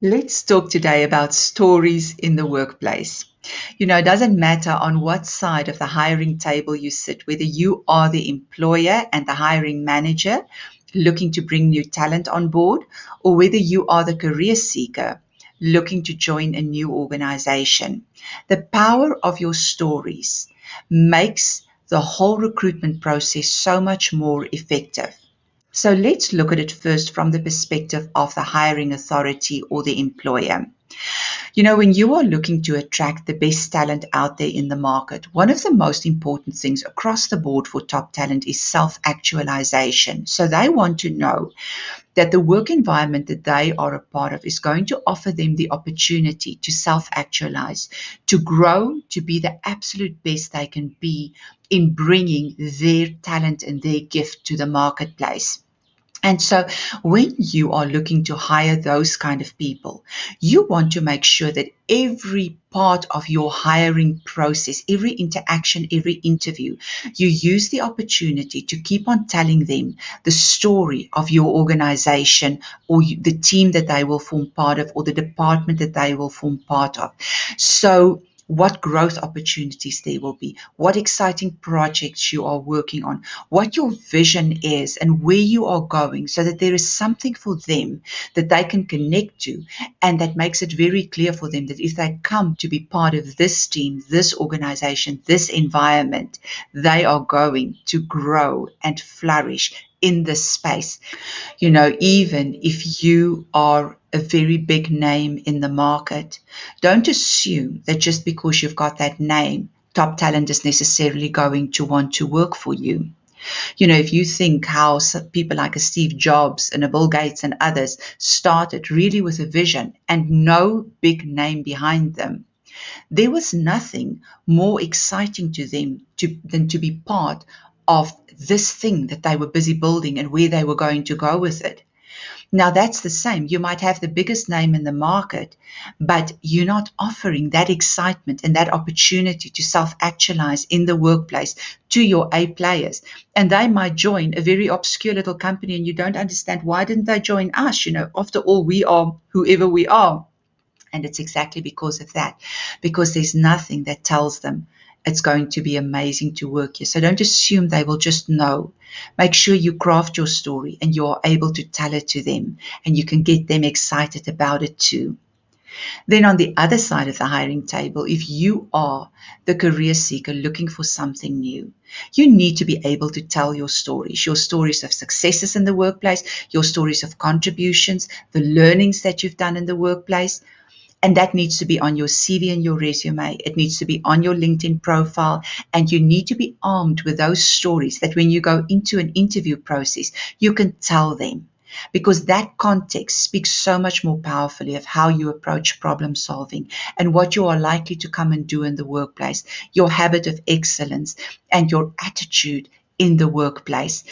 Let's talk today about stories in the workplace. It doesn't matter on what side of the hiring table you sit, whether you are the employer and the hiring manager looking to bring new talent on board, or whether you are the career seeker looking to join a new organization. The power of your stories makes the whole recruitment process so much more effective. So let's look at it first from the perspective of the hiring authority or the employer. When you are looking to attract the best talent out there in the market, one of the most important things across the board for top talent is self actualization. So they want to know that the work environment that they are a part of is going to offer them the opportunity to self actualize, to grow, to be the absolute best they can be in bringing their talent and their gift to the marketplace. And so when you are looking to hire those kind of people, you want to make sure that every part of your hiring process, every interaction, every interview, you use the opportunity to keep on telling them the story of your organization or the team that they will form part of or the department that they will form part of. So what growth opportunities there will be, what exciting projects you are working on, what your vision is, and where you are going, so that there is something for them that they can connect to, and that makes it very clear for them that if they come to be part of this team, this organization, this environment, they are going to grow and flourish in this space. Even if you are a very big name in the market, don't assume that just because you've got that name, top talent is necessarily going to want to work for you. If you think how people like a Steve Jobs and a Bill Gates and others started really with a vision and no big name behind them, there was nothing more exciting to them than to be part of this thing that they were busy building and where they were going to go with it. Now, that's the same. You might have the biggest name in the market, but you're not offering that excitement and that opportunity to self actualize in the workplace to your A players. And they might join a very obscure little company, and you don't understand why didn't they join us? After all, we are whoever we are. And it's exactly because of that, because there's nothing that tells them it's going to be amazing to work here. So don't assume they will just know. Make sure you craft your story and you are able to tell it to them and you can get them excited about it too. Then on the other side of the hiring table, if you are the career seeker looking for something new, you need to be able to tell your stories of successes in the workplace, your stories of contributions, the learnings that you've done in the workplace. And that needs to be on your CV and your resume. It needs to be on your LinkedIn profile. And you need to be armed with those stories that when you go into an interview process, you can tell them. Because that context speaks so much more powerfully of how you approach problem solving and what you are likely to come and do in the workplace, your habit of excellence and your attitude in the workplace.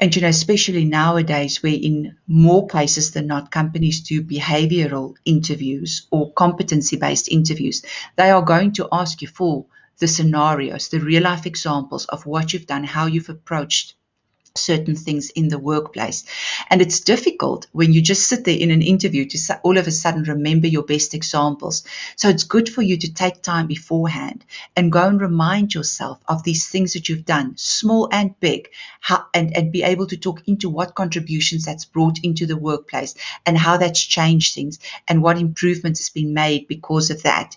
And especially nowadays, where in more cases than not, companies do behavioral interviews or competency-based interviews, they are going to ask you for the scenarios, the real life examples of what you've done, how you've approached certain things in the workplace. And it's difficult when you just sit there in an interview to all of a sudden remember your best examples. So it's good for you to take time beforehand and go and remind yourself of these things that you've done, small and big, and be able to talk into what contributions that's brought into the workplace and how that's changed things and what improvements has been made because of that.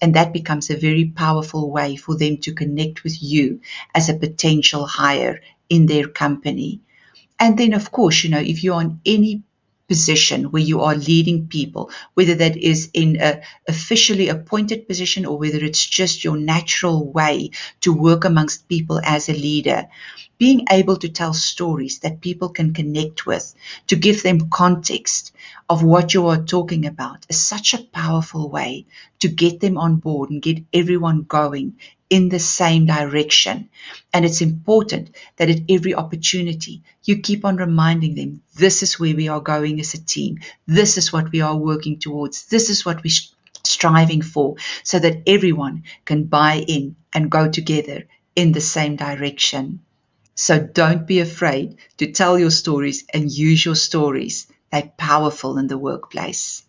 And that becomes a very powerful way for them to connect with you as a potential hire in their company. And then, of course, if you're on any position where you are leading people, whether that is in a officially appointed position or whether it's just your natural way to work amongst people as a leader, being able to tell stories that people can connect with, to give them context of what you are talking about is such a powerful way to get them on board and get everyone going in the same direction. And it's important that at every opportunity, you keep on reminding them, this is where we are going as a team. This is what we are working towards. This is what we're striving for, so that everyone can buy in and go together in the same direction. So don't be afraid to tell your stories and use your stories. They're powerful in the workplace.